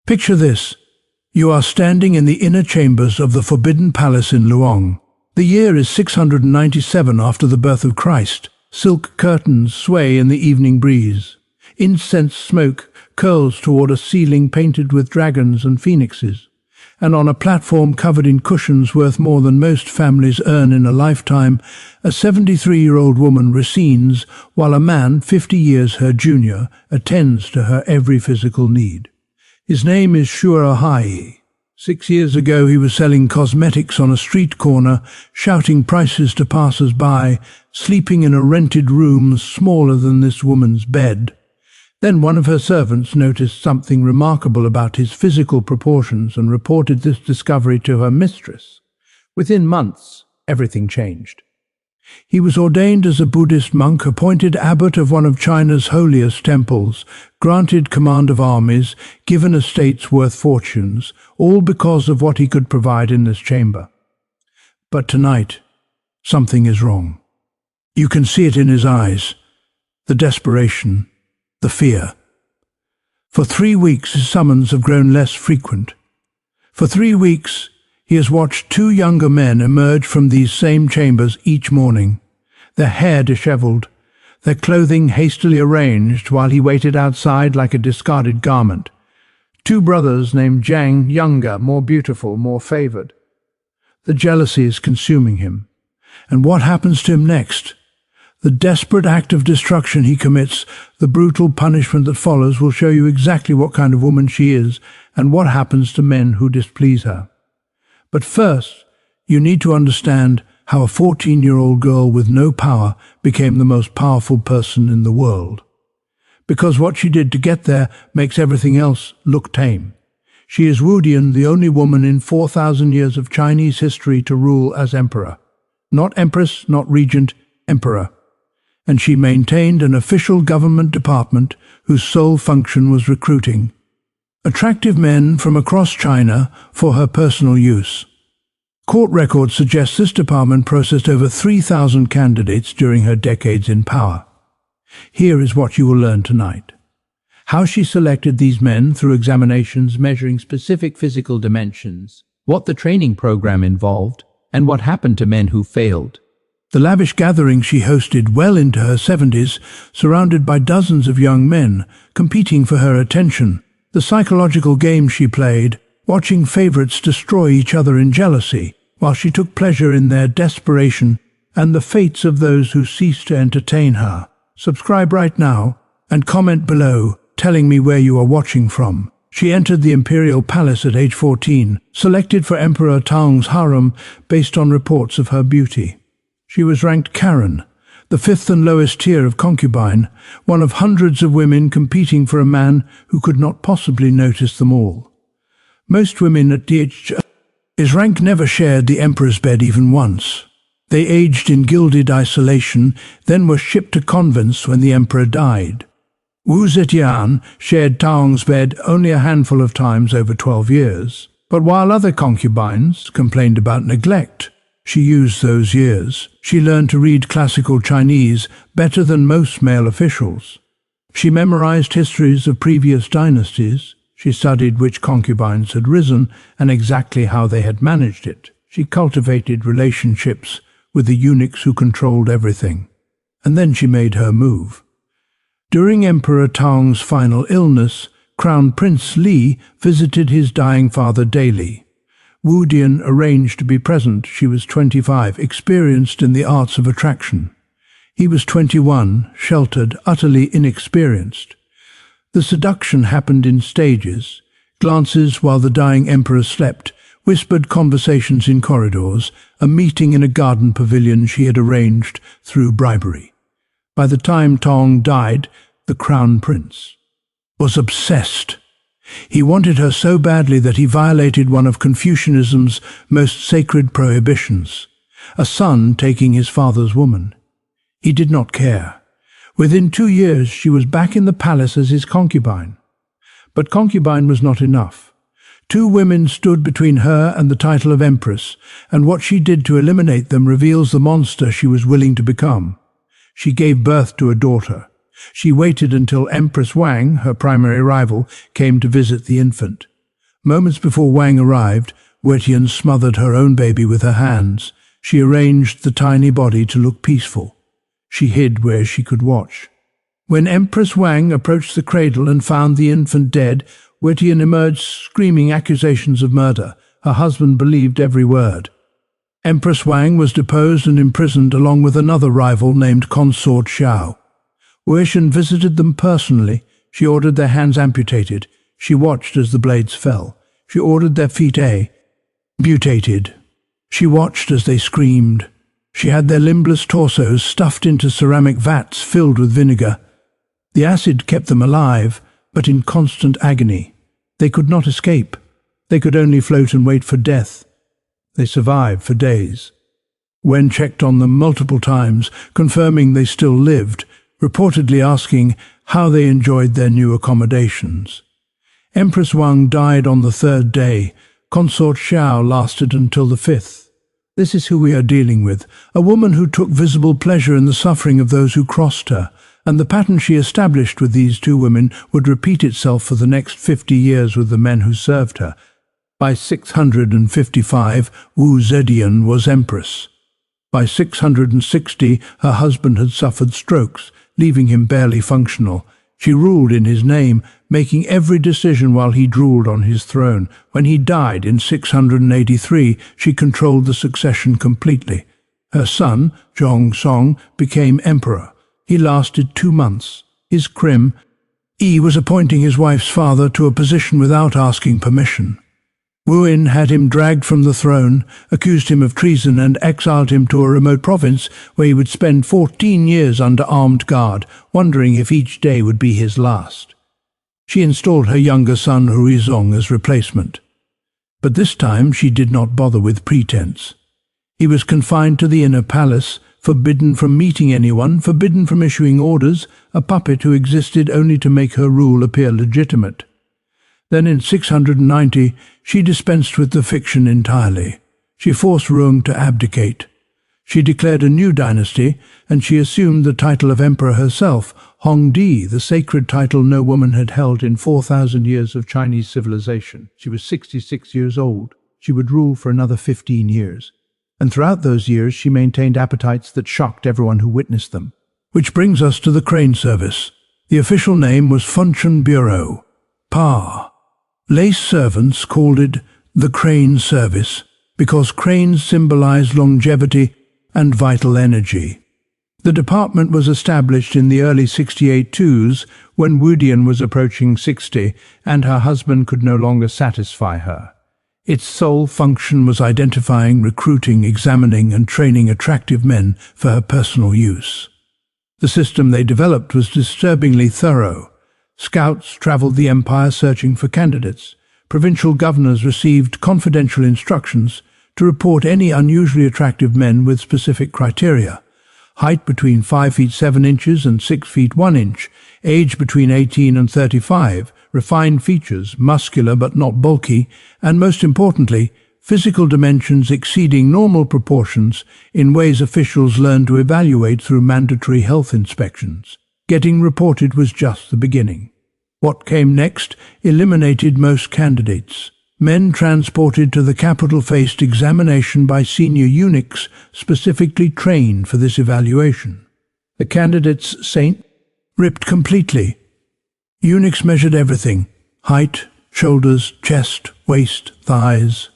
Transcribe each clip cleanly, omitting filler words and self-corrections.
Picture this. You are standing in the inner chambers of the Forbidden Palace in Luong. The year is 697 after the birth of Christ. Silk curtains sway in the evening breeze. Incense smoke curls toward a ceiling painted with dragons and phoenixes. And on a platform covered in cushions worth more than most families earn in a lifetime, a 73-year-old woman reclines while a man 50 years her junior attends to her every physical need. His name is Shuahai. 6 years ago he was selling cosmetics on a street corner, shouting prices to passers-by, sleeping in a rented room smaller than this woman's bed. Then one of her servants noticed something remarkable about his physical proportions and reported this discovery to her mistress. Within months, everything changed. He was ordained as a Buddhist monk, appointed abbot of one of China's holiest temples, granted command of armies, given estates worth fortunes, all because of what he could provide in this chamber. But tonight, something is wrong. You can see it in his eyes, the desperation, the fear. For 3 weeks his summons have grown less frequent. For 3 weeks he has watched 2 younger men emerge from these same chambers each morning, their hair disheveled, their clothing hastily arranged while he waited outside like a discarded garment. 2 brothers named Jiang, younger, more beautiful, more favored. The jealousy is consuming him. And what happens to him next? The desperate act of destruction he commits, the brutal punishment that follows, will show you exactly what kind of woman she is and what happens to men who displease her. But first, you need to understand how a 14-year-old girl with no power became the most powerful person in the world. Because what she did to get there makes everything else look tame. She is Wu Dian, the only woman in 4,000 years of Chinese history to rule as emperor. Not empress, not regent, emperor. And she maintained an official government department whose sole function was recruiting attractive men from across China for her personal use. Court records suggest this department processed over 3,000 candidates during her decades in power. Here is what you will learn tonight. How she selected these men through examinations measuring specific physical dimensions, what the training program involved, and what happened to men who failed. The lavish gathering she hosted well into her 70s, surrounded by dozens of young men, competing for her attention. The psychological game she played, watching favorites destroy each other in jealousy, while she took pleasure in their desperation and the fates of those who ceased to entertain her. Subscribe right now and comment below, telling me where you are watching from. She entered the imperial palace at age 14, selected for Emperor Taung's harem based on reports of her beauty. She was ranked Karen, the 5th and lowest tier of concubine, one of hundreds of women competing for a man who could not possibly notice them all. Most women at his rank never shared the emperor's bed even once. They aged in gilded isolation, then were shipped to convents when the emperor died. Wu Zetian shared Taung's bed only a handful of times over 12 years. But while other concubines complained about neglect, she used those years. She learned to read classical Chinese better than most male officials. She memorized histories of previous dynasties. She studied which concubines had risen and exactly how they had managed it. She cultivated relationships with the eunuchs who controlled everything. And then she made her move. During Emperor Taung's final illness, Crown Prince Li visited his dying father daily. Wu Dian arranged to be present. She was 25, experienced in the arts of attraction. He was 21, sheltered, utterly inexperienced. The seduction happened in stages, glances while the dying emperor slept, whispered conversations in corridors, a meeting in a garden pavilion she had arranged through bribery. By the time Taung died, the crown prince was obsessed. He wanted her so badly that he violated one of Confucianism's most sacred prohibitions, a son taking his father's woman. He did not care. Within 2 years she was back in the palace as his concubine. But concubine was not enough. 2 women stood between her and the title of empress, and what she did to eliminate them reveals the monster she was willing to become. She gave birth to a daughter. She waited until Empress Wang, her primary rival, came to visit the infant. Moments before Wang arrived, Zetian smothered her own baby with her hands. She arranged the tiny body to look peaceful. She hid where she could watch. When Empress Wang approached the cradle and found the infant dead, Zetian emerged screaming accusations of murder. Her husband believed every word. Empress Wang was deposed and imprisoned along with another rival named Consort Xiao. Zetian visited them personally. She ordered their hands amputated. She watched as the blades fell. She ordered their feet amputated. She watched as they screamed. She had their limbless torsos stuffed into ceramic vats filled with vinegar. The acid kept them alive, but in constant agony. They could not escape. They could only float and wait for death. They survived for days. Wen checked on them multiple times, confirming they still lived, reportedly asking how they enjoyed their new accommodations. Empress Wang died on the third day. Consort Xiao lasted until the fifth. This is who we are dealing with, a woman who took visible pleasure in the suffering of those who crossed her, and the pattern she established with these two women would repeat itself for the next 50 years with the men who served her. By 655, Wu Zetian was empress. By 660, her husband had suffered strokes, leaving him barely functional. She ruled in his name, making every decision while he drooled on his throne. When he died in 683, she controlled the succession completely. Her son, Zhongsong, became emperor. He lasted 2 months. His crim, was appointing his wife's father to a position without asking permission. Wuyin had him dragged from the throne, accused him of treason and exiled him to a remote province where he would spend 14 years under armed guard, wondering if each day would be his last. She installed her younger son Huizong as replacement. But this time she did not bother with pretense. He was confined to the inner palace, forbidden from meeting anyone, forbidden from issuing orders, a puppet who existed only to make her rule appear legitimate. Then in 690, she dispensed with the fiction entirely. She forced Rung to abdicate. She declared a new dynasty, and she assumed the title of emperor herself, Hongdi, the sacred title no woman had held in 4,000 years of Chinese civilization. She was 66 years old. She would rule for another 15 years. And throughout those years she maintained appetites that shocked everyone who witnessed them. Which brings us to the crane service. The official name was Function Bureau, PA. Lace servants called it the crane service because cranes symbolized longevity and vital energy. The department was established in the early 68s when Wudian was approaching 60 and her husband could no longer satisfy her. Its sole function was identifying, recruiting, examining and training attractive men for her personal use. The system they developed was disturbingly thorough. Scouts traveled the empire searching for candidates. Provincial governors received confidential instructions to report any unusually attractive men with specific criteria. Height between 5 feet 7 inches and 6 feet 1 inch, age between 18 and 35, refined features, muscular but not bulky, and most importantly, physical dimensions exceeding normal proportions in ways officials learned to evaluate through mandatory health inspections. Getting reported was just the beginning. What came next eliminated most candidates. Men transported to the capital faced examination by senior eunuchs specifically trained for this evaluation. The candidates' saint ripped completely. Eunuchs measured everything: height, shoulders, chest, waist, thighs.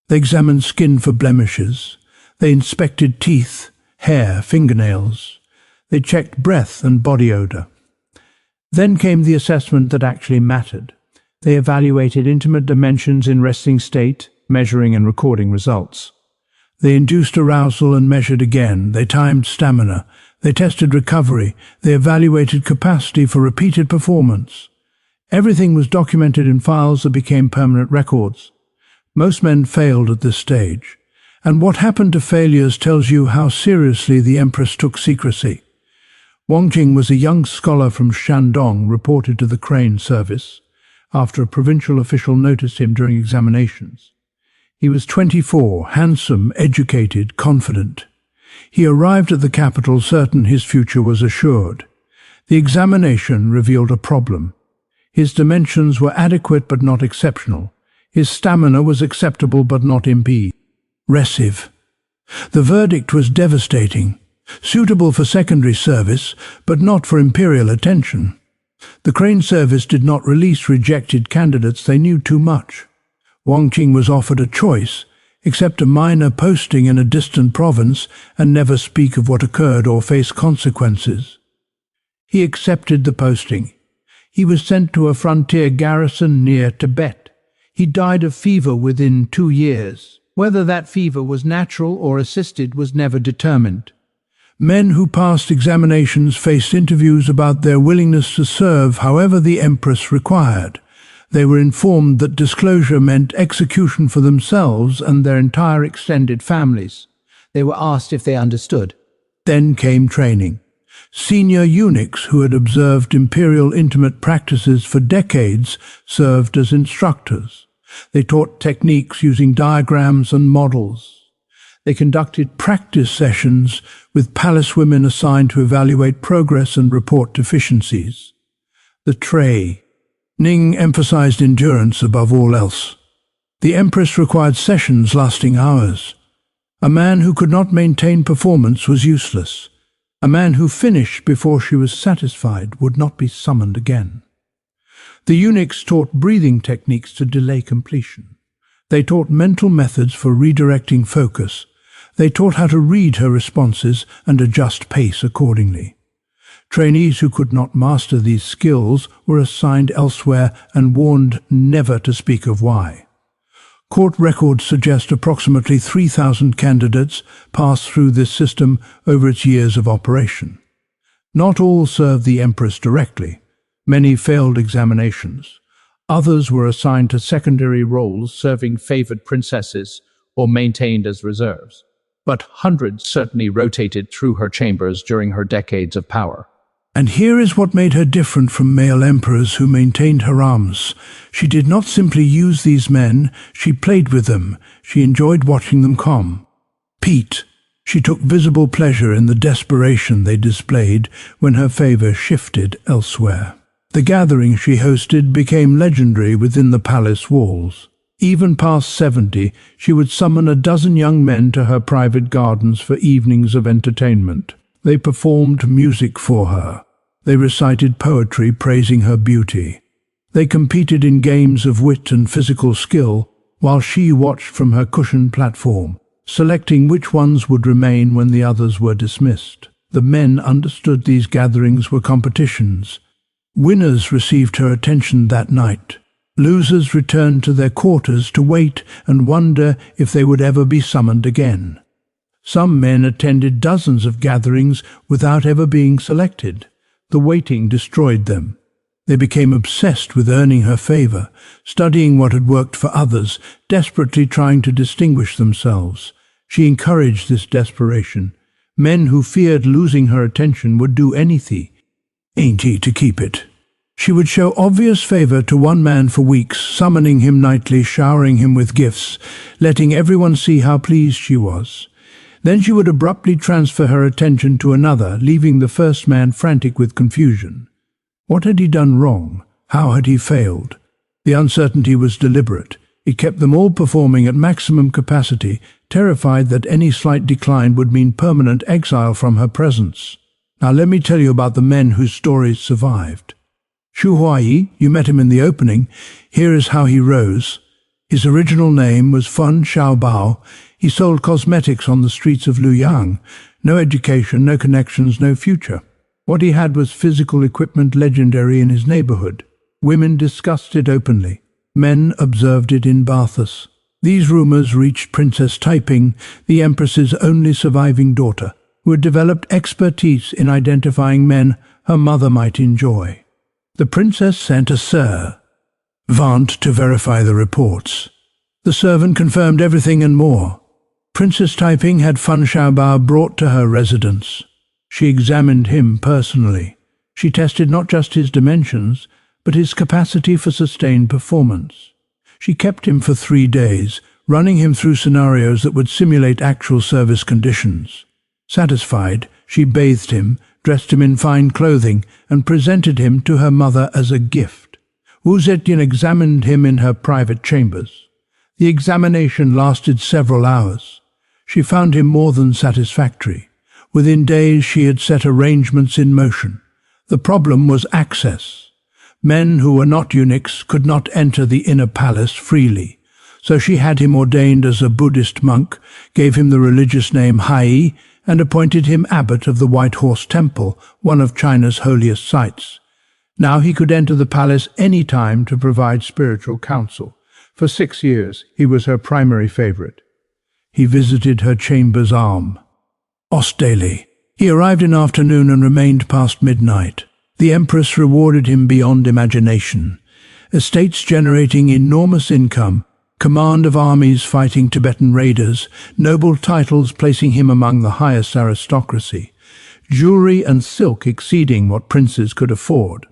They examined skin for blemishes. They inspected teeth, hair, fingernails. They checked breath and body odor. Then came the assessment that actually mattered. They evaluated intimate dimensions in resting state, measuring and recording results. They induced arousal and measured again. They timed stamina. They tested recovery. They evaluated capacity for repeated performance. Everything was documented in files that became permanent records. Most men failed at this stage. And what happened to failures tells you how seriously the Empress took secrecy. Wang Jing was a young scholar from Shandong reported to the crane service after a provincial official noticed him during examinations. He was 24, handsome, educated, confident. He arrived at the capital certain his future was assured. The examination revealed a problem. His dimensions were adequate but not exceptional. His stamina was acceptable but not impressive. The verdict was devastating. Suitable for secondary service, but not for imperial attention. The Crane Service did not release rejected candidates. They knew too much. Wang Qing was offered a choice: accept a minor posting in a distant province and never speak of what occurred or face consequences. He accepted the posting. He was sent to a frontier garrison near Tibet. He died of fever within 2 years. Whether that fever was natural or assisted was never determined. Men who passed examinations faced interviews about their willingness to serve however the Empress required. They were informed that disclosure meant execution for themselves and their entire extended families. They were asked if they understood. Then came training. Senior eunuchs who had observed imperial intimate practices for decades served as instructors. They taught techniques using diagrams and models. They conducted practice sessions with palace women assigned to evaluate progress and report deficiencies. The training emphasized endurance above all else. The Empress required sessions lasting hours. A man who could not maintain performance was useless. A man who finished before she was satisfied would not be summoned again. The eunuchs taught breathing techniques to delay completion. They taught mental methods for redirecting focus. They taught how to read her responses and adjust pace accordingly. Trainees who could not master these skills were assigned elsewhere and warned never to speak of why. Court records suggest approximately 3,000 candidates passed through this system over its years of operation. Not all served the Empress directly. Many failed examinations. Others were assigned to secondary roles serving favored princesses or maintained as reserves. But hundreds certainly rotated through her chambers during her decades of power. And here is what made her different from male emperors who maintained harems. She did not simply use these men, she played with them. She enjoyed watching them compete. She took visible pleasure in the desperation they displayed when her favor shifted elsewhere. The gatherings she hosted became legendary within the palace walls. Even past 70, she would summon a dozen young men to her private gardens for evenings of entertainment. They performed music for her. They recited poetry praising her beauty. They competed in games of wit and physical skill, while she watched from her cushioned platform, selecting which ones would remain when the others were dismissed. The men understood these gatherings were competitions. Winners received her attention that night. Losers returned to their quarters to wait and wonder if they would ever be summoned again. Some men attended dozens of gatherings without ever being selected. The waiting destroyed them. They became obsessed with earning her favor, studying what had worked for others, desperately trying to distinguish themselves. She encouraged this desperation. Men who feared losing her attention would do anything to keep it. She would show obvious favor to one man for weeks, summoning him nightly, showering him with gifts, letting everyone see how pleased she was. Then she would abruptly transfer her attention to another, leaving the first man frantic with confusion. What had he done wrong? How had he failed? The uncertainty was deliberate. It kept them all performing at maximum capacity, terrified that any slight decline would mean permanent exile from her presence. Now let me tell you about the men whose stories survived. Xu Huayi, you met him in the opening. Here is how he rose. His original name was Fun Xiaobao. He sold cosmetics on the streets of Luoyang. No education, no connections, no future. What he had was physical equipment legendary in his neighborhood. Women discussed it openly. Men observed it in baths. These rumors reached Princess Taiping, the Empress's only surviving daughter, who had developed expertise in identifying men her mother might enjoy. The princess sent a servant to verify the reports. The servant confirmed everything and more. Princess Taiping had Fan Xiaobao brought to her residence. She examined him personally. She tested not just his dimensions, but his capacity for sustained performance. She kept him for 3 days, running him through scenarios that would simulate actual service conditions. Satisfied, she bathed him, dressed him in fine clothing, and presented him to her mother as a gift. Zetian examined him in her private chambers. The examination lasted several hours. She found him more than satisfactory. Within days she had set arrangements in motion. The problem was access. Men who were not eunuchs could not enter the inner palace freely. So she had him ordained as a Buddhist monk, gave him the religious name Hai, and appointed him abbot of the White Horse Temple, one of China's holiest sites. Now he could enter the palace any time to provide spiritual counsel. For 6 years he was her primary favorite. He visited her chamber's arm. Daily. He arrived in afternoon and remained past midnight. The Empress rewarded him beyond imagination. Estates generating enormous income, command of armies fighting Tibetan raiders, noble titles placing him among the highest aristocracy, jewelry and silk exceeding what princes could afford.